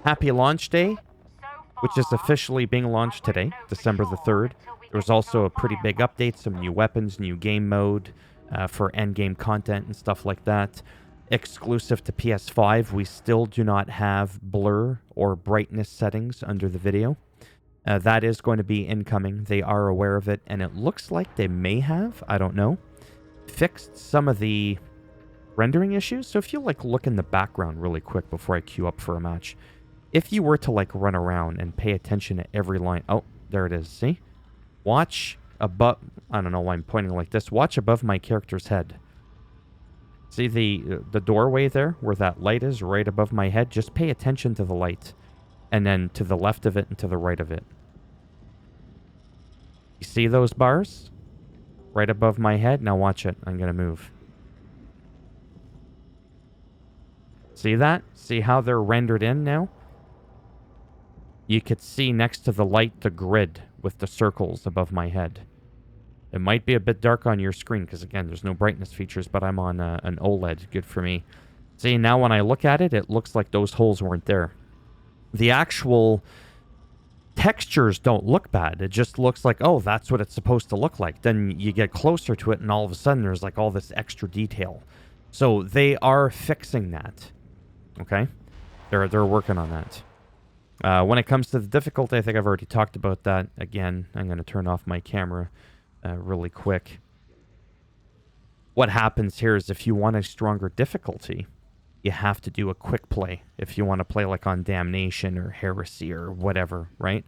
Happy launch day, which is officially being launched today, December the 3rd. There was also a pretty big update, some new weapons, new game mode for endgame content and stuff like that. Exclusive to PS5, we still do not have blur or brightness settings under the video. That is going to be incoming. They are aware of it, and it looks like they may have, I don't know, fixed some of the rendering issues. So if you look in the background really quick before I queue up for a match, if you were to run around and pay attention to every line, oh, there it is. See, watch above. I don't know why I'm pointing like this. Watch above my character's head. See the doorway there where that light is right above my head. Just pay attention to the light, and then to the left of it and to the right of it. You see those bars right above my head? Now watch it. I'm gonna move. See that? See how they're rendered in now? You could see next to the light the grid with the circles above my head. It might be a bit dark on your screen because, again, there's no brightness features, but I'm on an OLED. Good for me. See, now when I look at it, it looks like those holes weren't there. The actual textures don't look bad. It just looks like, oh, that's what it's supposed to look like. Then you get closer to it, and all of a sudden there's all this extra detail. So they are fixing that. Okay? They're working on that. When it comes to the difficulty, I think I've already talked about that. Again, I'm going to turn off my camera really quick. What happens here is if you want a stronger difficulty, you have to do a quick play if you want to play on Damnation or Heresy or whatever, right?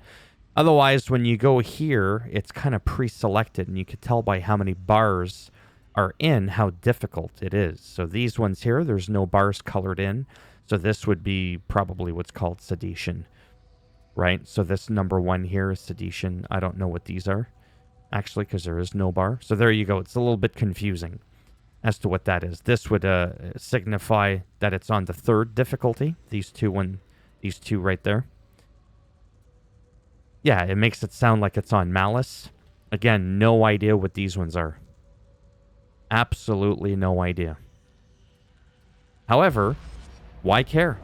Otherwise, when you go here, it's kind of pre-selected, and you can tell by how many bars are in how difficult it is. So these ones here, there's no bars colored in. So this would be probably what's called Sedition, right? So this number 1 here is Sedition. I don't know what these are, actually, because there is no bar. So there you go. It's a little bit confusing as to what that is. This would signify that it's on the 3rd difficulty. These two right there. Yeah, it makes it sound like it's on Malice. Again, no idea what these ones are. Absolutely no idea. However, why care?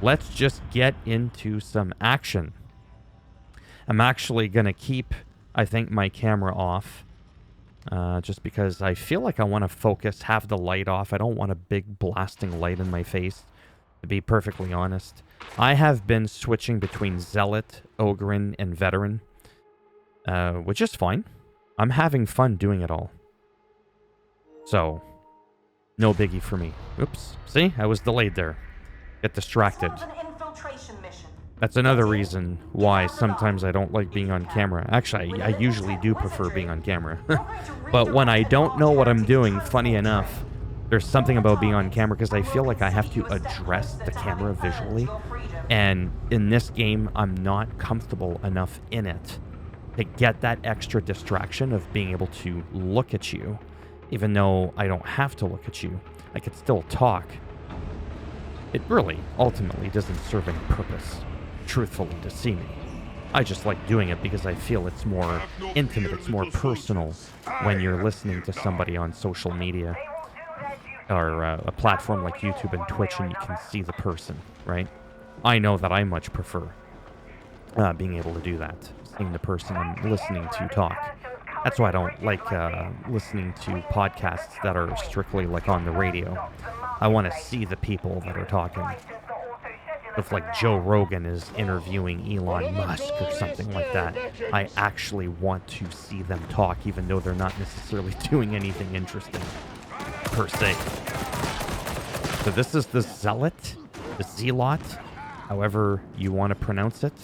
Let's just get into some action. I'm actually going to keep, I think, my camera off. Just because I feel like I want to focus, have the light off. I don't want a big blasting light in my face, to be perfectly honest. I have been switching between Zealot, Ogryn, and Veteran, which is fine. I'm having fun doing it all. So, no biggie for me. Oops. See? I was delayed there. Get distracted. That's another reason why sometimes I don't like being on camera. Actually, I usually do prefer being on camera. But when I don't know what I'm doing, funny enough, there's something about being on camera because I feel like I have to address the camera visually. And in this game, I'm not comfortable enough in it to get that extra distraction of being able to look at you. Even though I don't have to look at you, I could still talk. It really, ultimately, doesn't serve any purpose, truthfully, to see me. I just like doing it because I feel it's more intimate, it's more personal when you're listening to somebody on social media or a platform like YouTube and Twitch and you can see the person, right? I know that I much prefer being able to do that, seeing the person and listening to talk. That's why I don't like listening to podcasts that are strictly on the radio. I want to see the people that are talking. If Joe Rogan is interviewing Elon Musk or something like that, I actually want to see them talk, even though they're not necessarily doing anything interesting, per se. So this is the Zealot, the Zealot, however you want to pronounce it.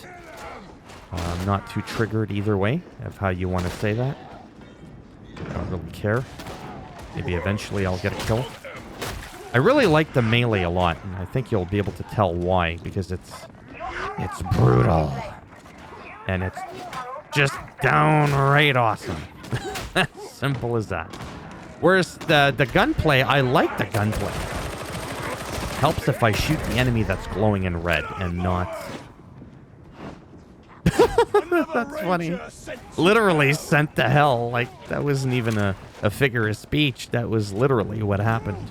I'm not too triggered either way of how you want to say that. I don't really care. Maybe eventually I'll get a kill. I really like the melee a lot, and I think you'll be able to tell why, because it's brutal. And it's just downright awesome. Simple as that. Whereas the gunplay, I like the gunplay. Helps if I shoot the enemy that's glowing in red and not... That's funny. Literally sent to hell. That wasn't even a figure of speech. That was literally what happened.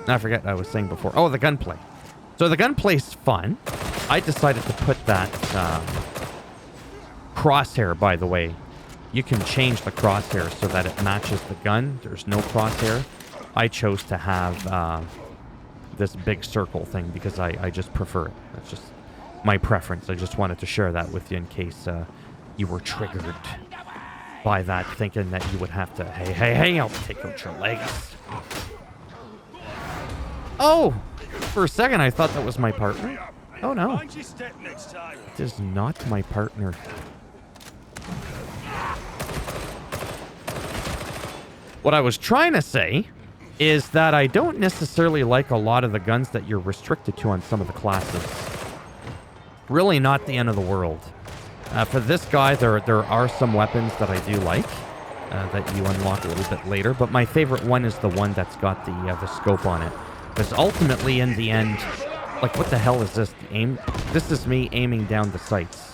I forget what I was saying before. Oh, the gunplay. So the gunplay's fun. I decided to put that crosshair, by the way. You can change the crosshair so that it matches the gun. There's no crosshair. I chose to have this big circle thing because I just prefer it. That's just my preference. I just wanted to share that with you in case you were triggered by that, thinking that you would have to, hey, I'll take out your legs. Oh, for a second I thought that was my partner. Oh no, it is not my partner. What I was trying to say is that I don't necessarily like a lot of the guns that you're restricted to on some of the classes. Really not the end of the world. For this guy, there are some weapons that I do like that you unlock a little bit later, but my favorite one is the one that's got the scope on it. Because ultimately, in the end, like, what the hell is this? This is me aiming down the sights.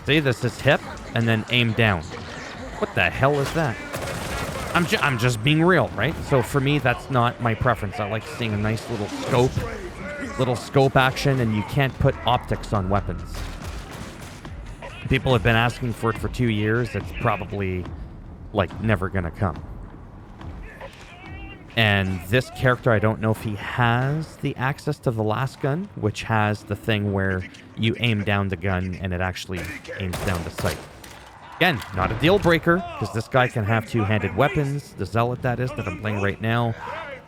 See, this is hip, and then aim down. What the hell is that? I'm just being real, right? So for me, that's not my preference. I like seeing a nice little scope action, and you can't put optics on weapons. People have been asking for it for 2 years. It's probably, like, never gonna come. And this character, I don't know if he has the access to the last gun, which has the thing where you aim down the gun and it actually aims down the sight. Again, not a deal breaker, because this guy can have two-handed weapons, the Zealot that is, that I'm playing right now.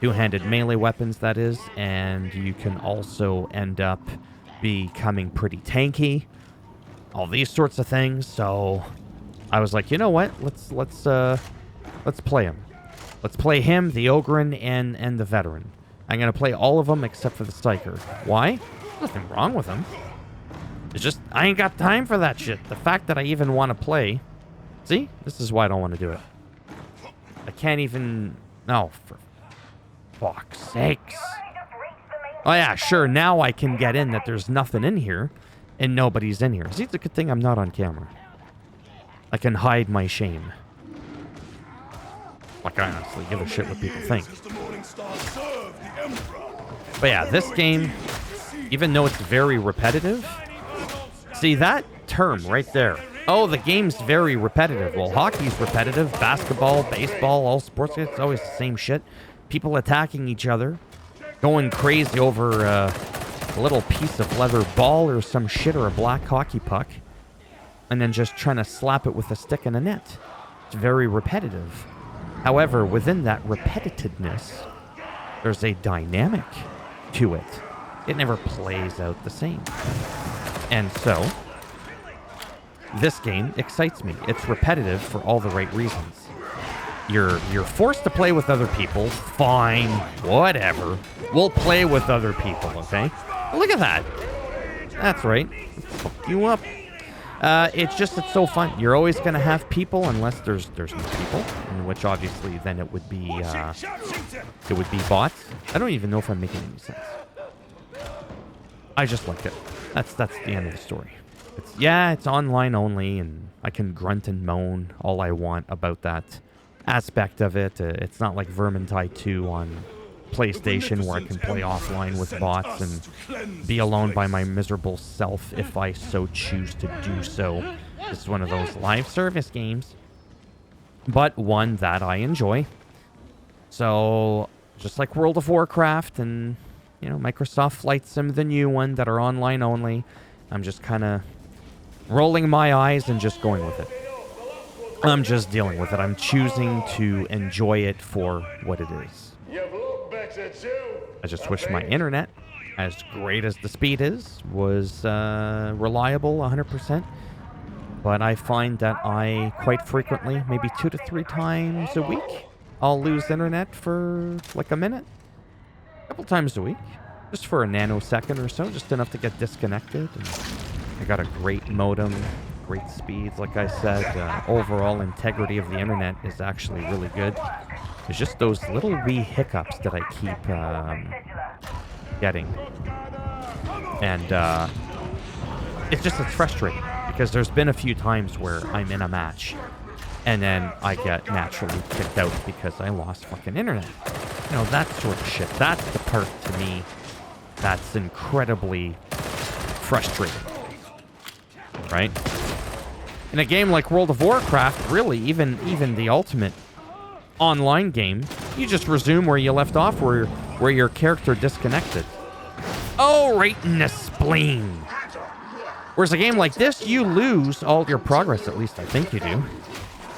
Two-handed melee weapons, that is, and you can also end up becoming pretty tanky. All these sorts of things, so I was like, you know what? Let's play him. Let's play him, the Ogryn, and the Veteran. I'm gonna play all of them except for the Psyker. Why? Nothing wrong with them. It's just, I ain't got time for that shit. The fact that I even want to play... See? This is why I don't want to do it. I can't even... No, for fuck's sakes. Oh yeah, sure, now I can get in that there's nothing in here, and nobody's in here. See, it's a good thing I'm not on camera. I can hide my shame. Like, I honestly give a shit what people think. But yeah, this game, even though it's very repetitive... See, that term right there. Oh, the game's very repetitive. Well, hockey's repetitive. Basketball, baseball, all sports, it's always the same shit. People attacking each other. Going crazy over a little piece of leather ball or some shit, or a black hockey puck. And then just trying to slap it with a stick and a net. It's very repetitive. However, within that repetitiveness, there's a dynamic to it. It never plays out the same. And so, this game excites me. It's repetitive for all the right reasons. You're forced to play with other people. Fine, whatever. We'll play with other people, okay? Look at that. That's right. Fuck you up. It's so fun. You're always gonna have people unless there's no people, in which obviously then it would be bots. I don't even know if I'm making any sense. I just like it. That's the end of the story. It's online only, and I can grunt and moan all I want about that aspect of it. It's not like Vermintide 2 on PlayStation where I can play offline with bots and be alone by my miserable self if I so choose to do so. This is one of those live service games, but one that I enjoy. So, just like World of Warcraft and, you know, Microsoft Flight Sim, the new one, that are online only, I'm just kind of rolling my eyes and just going with it. I'm just dealing with it. I'm choosing to enjoy it for what it is. I just wish my internet, as great as the speed is, was reliable 100%. But I find that I quite frequently, maybe 2 to 3 times a week, I'll lose internet for like a minute. A couple times a week. Just for a nanosecond or so, just enough to get disconnected. And I got a great modem, great speeds, like I said. Overall integrity of the internet is actually really good. It's just those little wee hiccups that I keep getting. And it's frustrating, because there's been a few times where I'm in a match and then I get naturally kicked out because I lost fucking internet. You know, that sort of shit. That's the part to me that's incredibly frustrating, right? In a game like World of Warcraft, really, even the ultimate online game, you just resume where you left off, where your character disconnected. Oh, right in the spleen. Whereas a game like this, you lose all your progress, at least I think you do.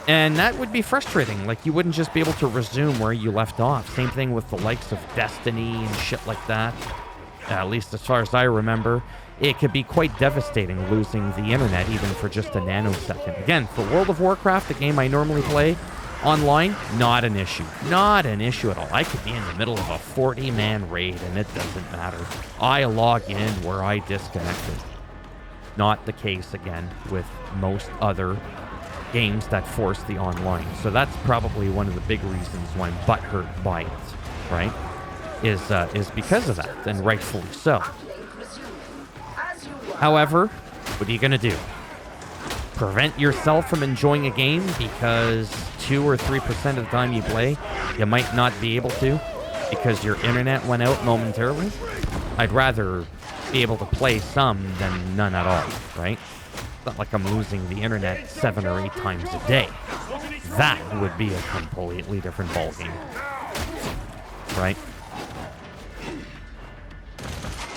And that would be frustrating. Like, you wouldn't just be able to resume where you left off. Same thing with the likes of Destiny and shit like that. At least as far as I remember. It could be quite devastating losing the internet even for just a nanosecond. Again, for World of Warcraft, the game I normally play online, not an issue. Not an issue at all. I could be in the middle of a 40-man raid and it doesn't matter. I log in where I disconnected. Not the case, again, with most other games that force the online. So that's probably one of the big reasons why I'm butthurt by it, right? Is because of that, and rightfully so. However, what are you going to do? Prevent yourself from enjoying a game because 2 or 3% of the time you play, you might not be able to because your internet went out momentarily? I'd rather be able to play some than none at all, right? It's not like I'm losing the internet 7 or 8 times a day. That would be a completely different ballgame, right?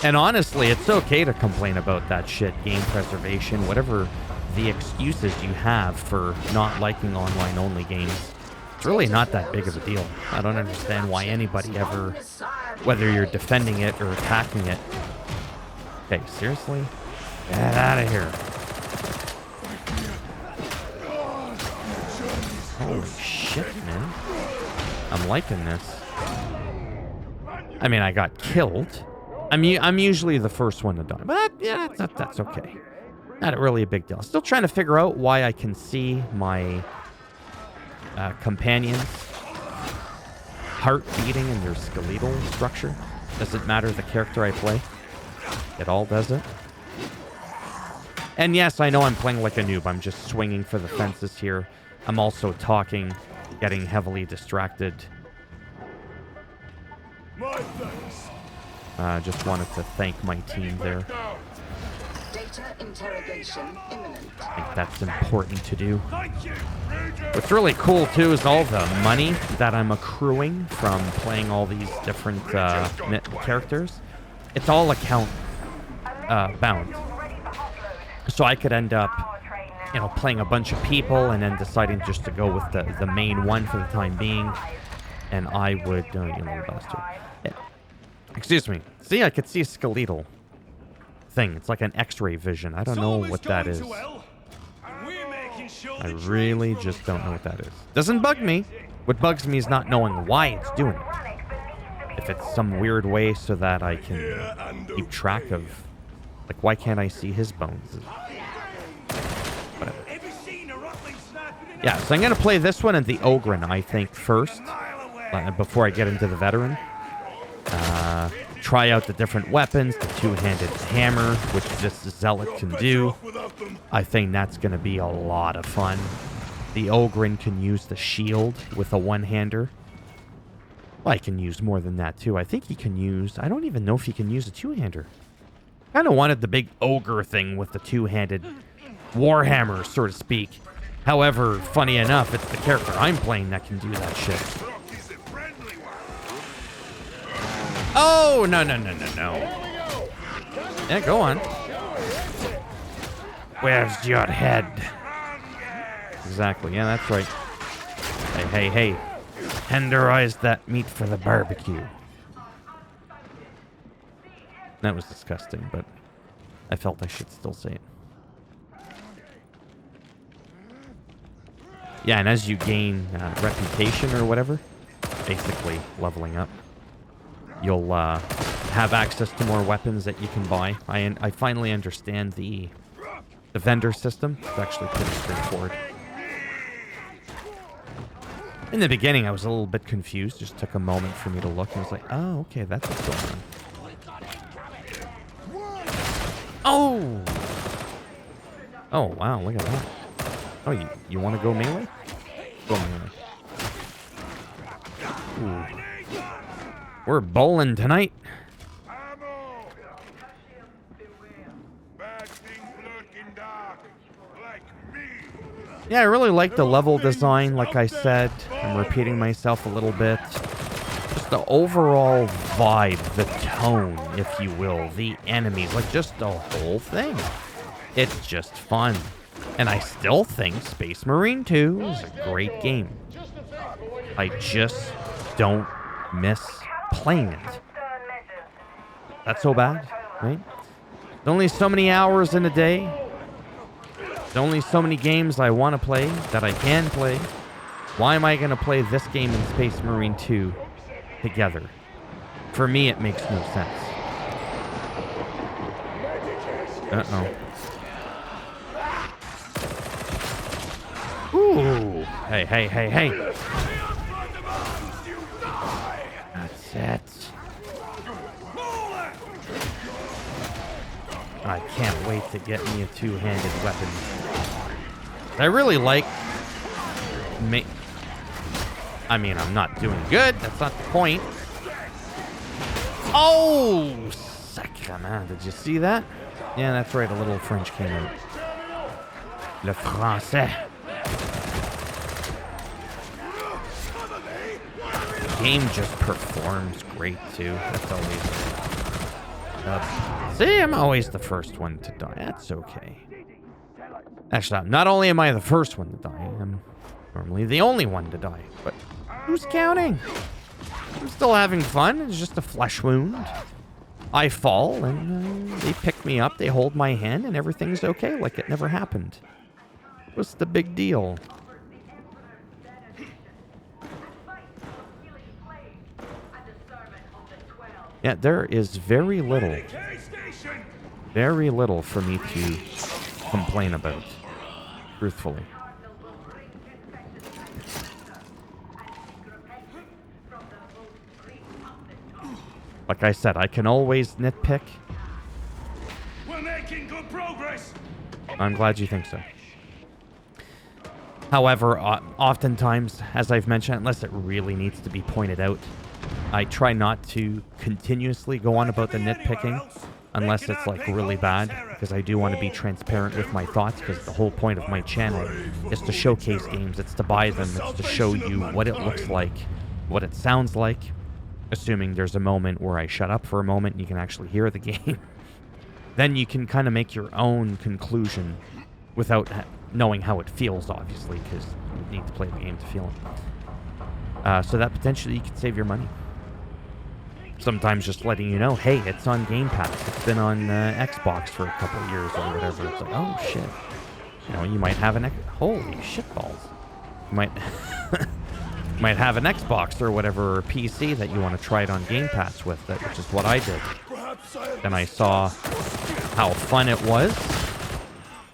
And honestly, it's okay to complain about that shit, game preservation, whatever the excuses you have for not liking online-only games. It's really not that big of a deal. I don't understand why anybody ever, whether you're defending it or attacking it. Okay, seriously? Get out of here. Holy shit, man. I'm liking this. I mean, I got killed. I'm usually the first one to die, but yeah, that's okay. Not really a big deal. Still trying to figure out why I can see my companions' heart beating in their skeletal structure. Does it matter the character I play? It all does it. And yes, I know I'm playing like a noob. I'm just swinging for the fences here. I'm also talking, getting heavily distracted. Just wanted to thank my team there. Data interrogation imminent. I think that's important to do. What's really cool, too, is all the money that I'm accruing from playing all these different characters. It's all account bound. So I could end up, you know, playing a bunch of people and then deciding just to go with the main one for the time being. And I would, you know, bastard. Yeah. Excuse me. See, I could see a skeletal thing. It's like an X-ray vision. I don't know what that is. I really just don't know what that is. Doesn't bug me. What bugs me is not knowing why it's doing it. If it's some weird way so that I can keep track of, like, why can't I see his bones? Whatever. Yeah, so I'm going to play this one and the Ogren, I think, first, before I get into the veteran. Try out the different weapons, the two-handed hammer, which this Zealot can do. I think that's going to be a lot of fun. The Ogren can use the shield with a one-hander. Well, I can use more than that, too. I think he can use... I don't even know if he can use a two-hander. I kind of wanted the big ogre thing with the two-handed warhammer, so to speak. However, funny enough, it's the character I'm playing that can do that shit. Oh, no. Yeah, go on. Where's your head? Exactly. Yeah, that's right. Hey. Tenderize that meat for the barbecue. That was disgusting, but I felt I should still say it. Yeah, and as you gain reputation or whatever, basically leveling up, you'll have access to more weapons that you can buy. I finally understand the vendor system. It's actually pretty straightforward. In the beginning, I was a little bit confused. Just took a moment for me to look, and I was like, oh, okay, that's what's going on. Oh! Oh, wow, look at that. Oh, you want to go melee? Go melee. Ooh. We're bowling tonight. Yeah, I really like the level design, like I said. I'm repeating myself a little bit. Just the overall vibe, the tone, if you will, the enemies, like just the whole thing. It's just fun. And I still think Space Marine 2 is a great game. I just don't miss playing it. That's so bad, right? There's only so many hours in a day. There's only so many games I want to play that I can play. Why am I going to play this game and Space Marine 2 together? For me, it makes no sense. Uh-oh. Ooh. Hey, hey, hey, hey. That's it. I can't wait to get me a two-handed weapon. I really like... I mean, I'm not doing good. That's not the point. Oh! Sacrement. Did you see that? Yeah, that's right. A little French came out. Le français. The game just performs great, too. That's always... see, I'm always the first one to die. That's okay. Actually, not only am I the first one to die, I'm normally the only one to die. But who's counting? I'm still having fun. It's just a flesh wound. I fall, and they pick me up, they hold my hand, and everything's okay, like it never happened. What's the big deal? Yeah, there is very little for me to complain about, truthfully. Like I said, I can always nitpick. We're making good progress. I'm glad you think so. However, oftentimes, as I've mentioned, unless it really needs to be pointed out, I try not to continuously go on about the nitpicking unless it's like really bad, because I do want to be transparent with my thoughts, because the whole point of my channel is to showcase games. It's to buy them. It's to show you what it looks like, what it sounds like, assuming there's a moment where I shut up for a moment and you can actually hear the game. Then you can kind of make your own conclusion without knowing how it feels, obviously, because you need to play the game to feel it. So that potentially you could save your money. Sometimes just letting you know, hey, it's on Game Pass. It's been on Xbox for a couple of years or whatever. It's like, oh, shit. You know, you might have an... Holy shitballs. You might... might have an Xbox or whatever, or PC that you want to try it on Game Pass with, which is what I did. And I saw how fun it was.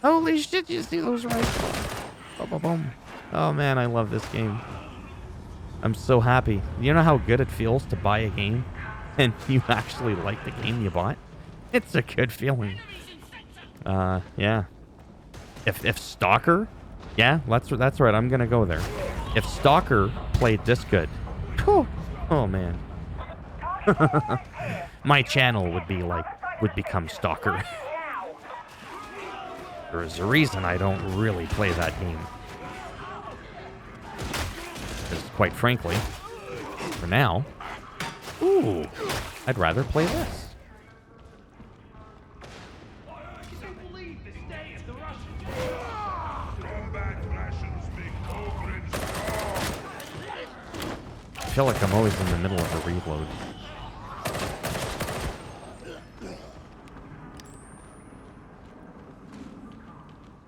Holy shit, you see those rifles? Boom, boom, boom. Oh man, I love this game. I'm so happy. You know how good it feels to buy a game and you actually like the game you bought? It's a good feeling. Yeah. If Stalker, yeah, that's right, I'm gonna go there. If Stalker played this good, whew, oh man. My channel would become Stalker. There is a reason I don't really play that game. Because quite frankly, for now, ooh, I'd rather play this. I feel like I'm always in the middle of a reload.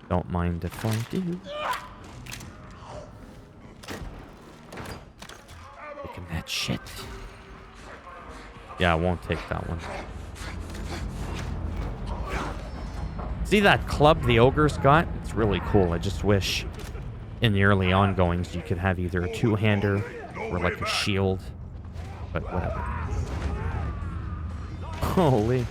Don't mind if I do. Taking that shit. Yeah, I won't take that one. See that club the ogre's got? It's really cool. I just wish in the early ongoings you could have either a two-hander or like a shield. But whatever. Holy.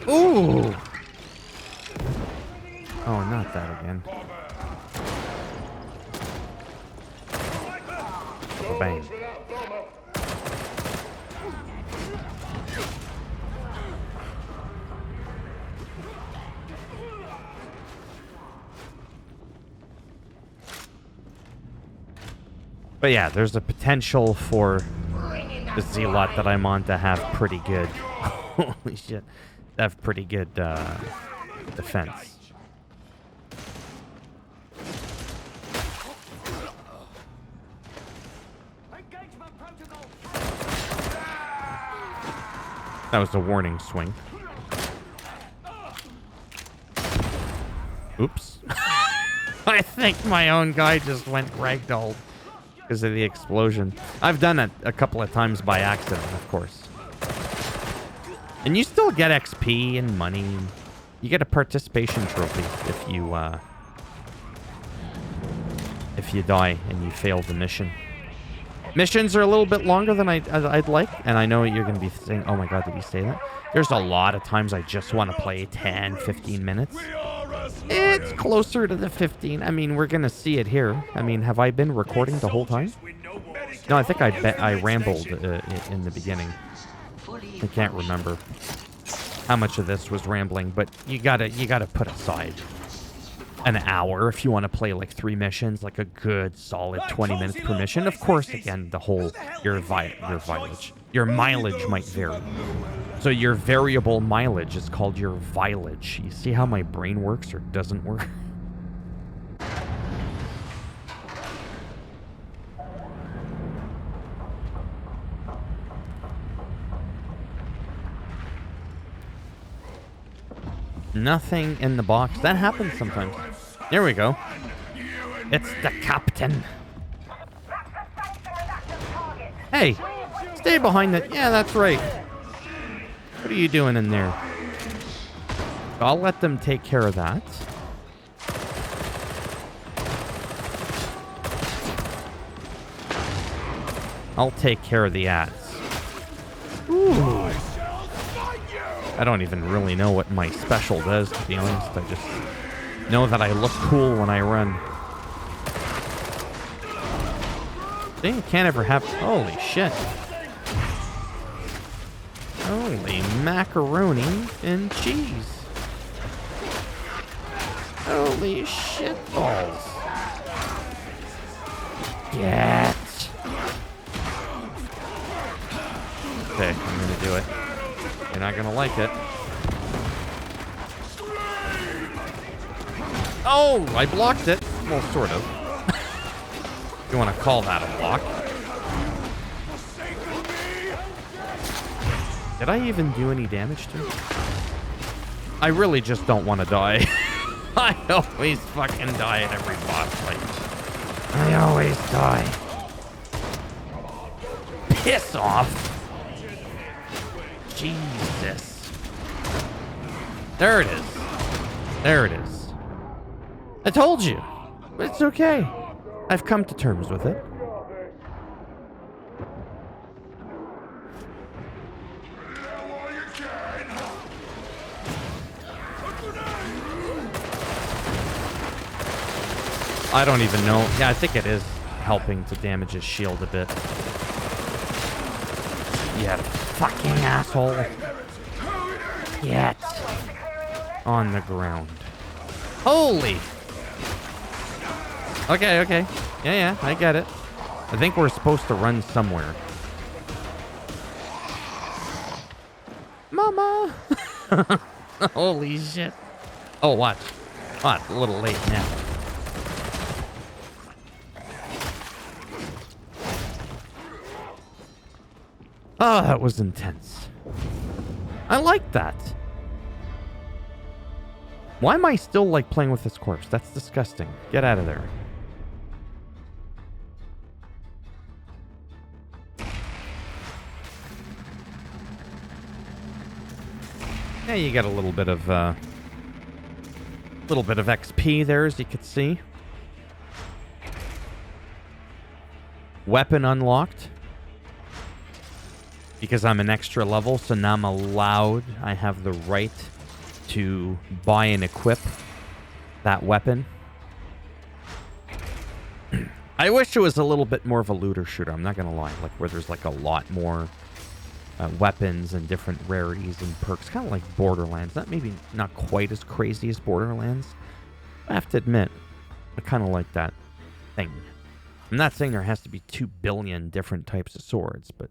Ooh! Oh, not that again. Bang. But yeah, there's a potential for the Zealot that I'm on to have pretty good... Holy shit. Have pretty good defense. That was a warning swing. Oops. I think my own guy just went ragdolled because of the explosion. I've done it a couple of times by accident, of course. And you still get XP and money. You get a participation trophy if you die and you fail the mission. Missions are a little bit longer than I'd like, and I know you're going to be saying, oh my god, did he say that? There's a lot of times I just want to play 10, 15 minutes. It's closer to the 15. I mean, we're going to see it here. I mean, have I been recording the whole time? No, I think I rambled in the beginning. I can't remember how much of this was rambling, but you gotta put aside an hour if you want to play like 3 missions, like a good solid 20 minutes per mission. Of course, again, the whole your mileage might vary. So your variable mileage is called your mileage. You see how my brain works or doesn't work? Nothing in the box. That happens sometimes. There we go. It's the captain. Hey, stay behind it. Yeah, that's right. What are you doing in there? I'll let them take care of that. I'll take care of the ads. Ooh. I don't even really know what my special does, to be honest. I just know that I look cool when I run. See, you can't ever have... Holy shit. Holy macaroni and cheese. Holy shit balls. Get. Okay, I'm gonna do it. You're not gonna like it. Oh, I blocked it. Well, sort of. If you want to call that a block. Did I even do any damage to it? I really just don't want to die. I always fucking die at every boss fight. I always die. Piss off. Jesus. There it is. There it is. I told you. But it's okay. I've come to terms with it. I don't even know. Yeah, I think it is helping to damage his shield a bit. Yeah, fucking asshole. Get on the ground. Holy. Okay, okay. Yeah, I get it. I think we're supposed to run somewhere. Mama! Holy shit. Oh, watch. What? A little late now. Oh, that was intense. I like that. Why am I still, like, playing with this corpse? That's disgusting. Get out of there. Yeah, you get a little bit of XP there, as you can see. Weapon unlocked. Because I'm an extra level, so now I'm allowed, I have the right to buy and equip that weapon. I wish it was a little bit more of a looter shooter. I'm not going to lie. Like, where there's, like, a lot more weapons and different rarities and perks. Kind of like Borderlands. Maybe not quite as crazy as Borderlands. I have to admit, I kind of like that thing. I'm not saying there has to be 2 billion different types of swords, but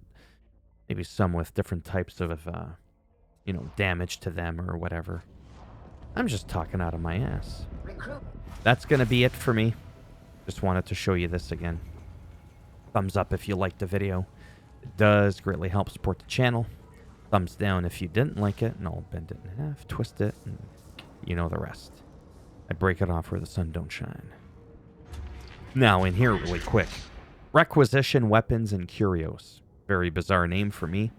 maybe some with different types of, you know, damage to them or whatever. I'm just talking out of my ass. That's going to be it for me. Just wanted to show you this again. Thumbs up if you liked the video. It does greatly help support the channel. Thumbs down if you didn't like it, and I'll bend it in half, twist it, and you know the rest. I break it off where the sun don't shine. Now, in here really quick. Requisition Weapons and Curios. Very bizarre name for me.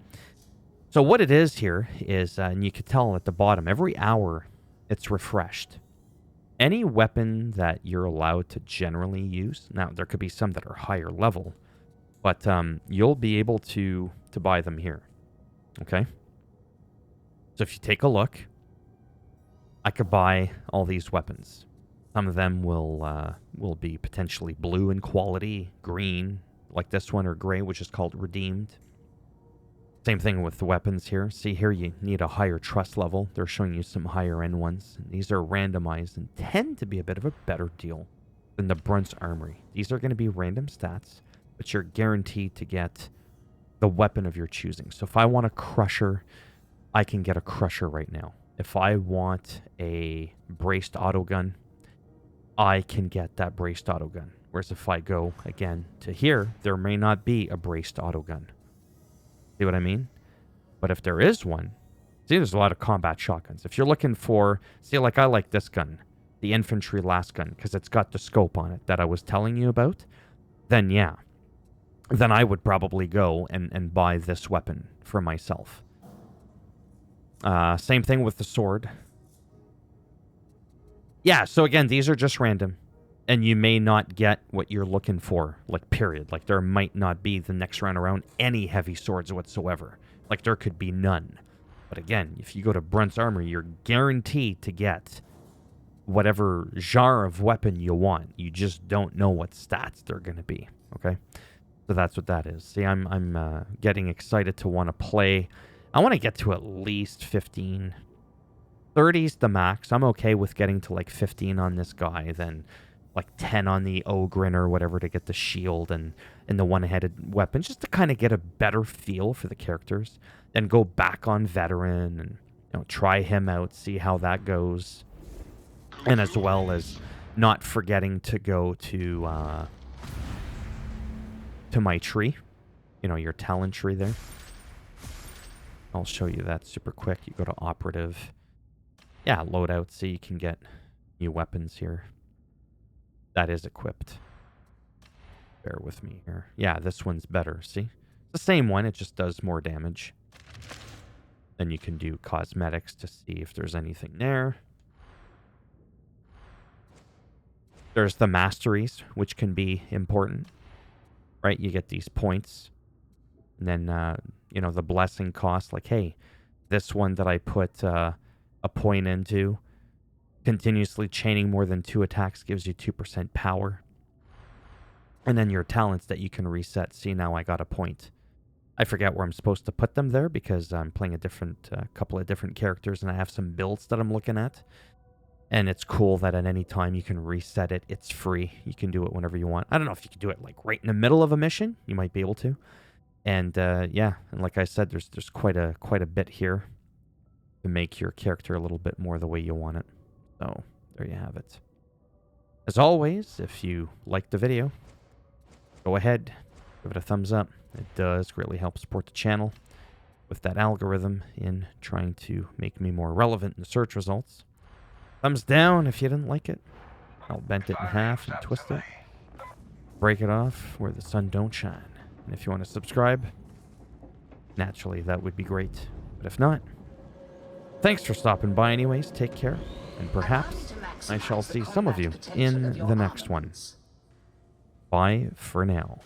So what it is here is, and you can tell at the bottom, every hour it's refreshed. Any weapon that you're allowed to generally use, now there could be some that are higher level, but you'll be able to buy them here. Okay? So if you take a look, I could buy all these weapons. Some of them will be potentially blue in quality, green, like this one, or gray, which is called redeemed. Same thing with the weapons here. See here, you need a higher trust level. They're showing you some higher end ones. These are randomized and tend to be a bit of a better deal than the Brunt's Armory. These are going to be random stats, but you're guaranteed to get the weapon of your choosing. So if I want a Crusher, I can get a Crusher right now. If I want a braced autogun, I can get that braced autogun. Whereas if I go, again, to here, there may not be a braced autogun. See what I mean? But if there is one, see, there's a lot of combat shotguns. If you're looking for, see, like I like this gun, the infantry last gun, because it's got the scope on it that I was telling you about, then yeah. Then I would probably go and buy this weapon for myself. Same thing with the sword. Yeah, so again, these are just random. And you may not get what you're looking for, like, period. Like, there might not be the next round around any heavy swords whatsoever. Like, there could be none. But again, if you go to Brunt's Armory, you're guaranteed to get whatever genre of weapon you want. You just don't know what stats they're going to be, okay? So that's what that is. See, I'm getting excited to want to play. I want to get to at least 15. 30's the max. I'm okay with getting to, like, 15 on this guy, then like 10 on the Ogrin or whatever to get the shield and the one-headed weapon, just to kind of get a better feel for the characters. Then go back on Veteran and, you know, try him out, see how that goes. And as well as not forgetting to go to my tree, you know, your talent tree there. I'll show you that super quick. You go to Operative. Yeah, loadout, so you can get new weapons here. That is equipped. Bear with me here. Yeah, this one's better, see? It's the same one, it just does more damage. Then you can do cosmetics to see if there's anything there. There's the masteries, which can be important. Right, you get these points. And then, you know, the blessing cost. Like, hey, this one that I put a point into, continuously chaining more than 2 attacks gives you 2% power. And then your talents that you can reset. See, now I got a point. I forget where I'm supposed to put them there because I'm playing a different couple of different characters and I have some builds that I'm looking at. And it's cool that at any time you can reset it. It's free. You can do it whenever you want. I don't know if you can do it like right in the middle of a mission. You might be able to. And yeah, and like I said, there's quite a bit here to make your character a little bit more the way you want it. So, there you have it. As always, if you liked the video, go ahead, give it a thumbs up. It does greatly help support the channel with that algorithm in trying to make me more relevant in the search results. Thumbs down if you didn't like it. I'll bend it in half and twist it. Break it off where the sun don't shine. And if you want to subscribe, naturally, that would be great. But if not, thanks for stopping by anyways. Take care. And perhaps I shall see some of you in the next one. Bye for now.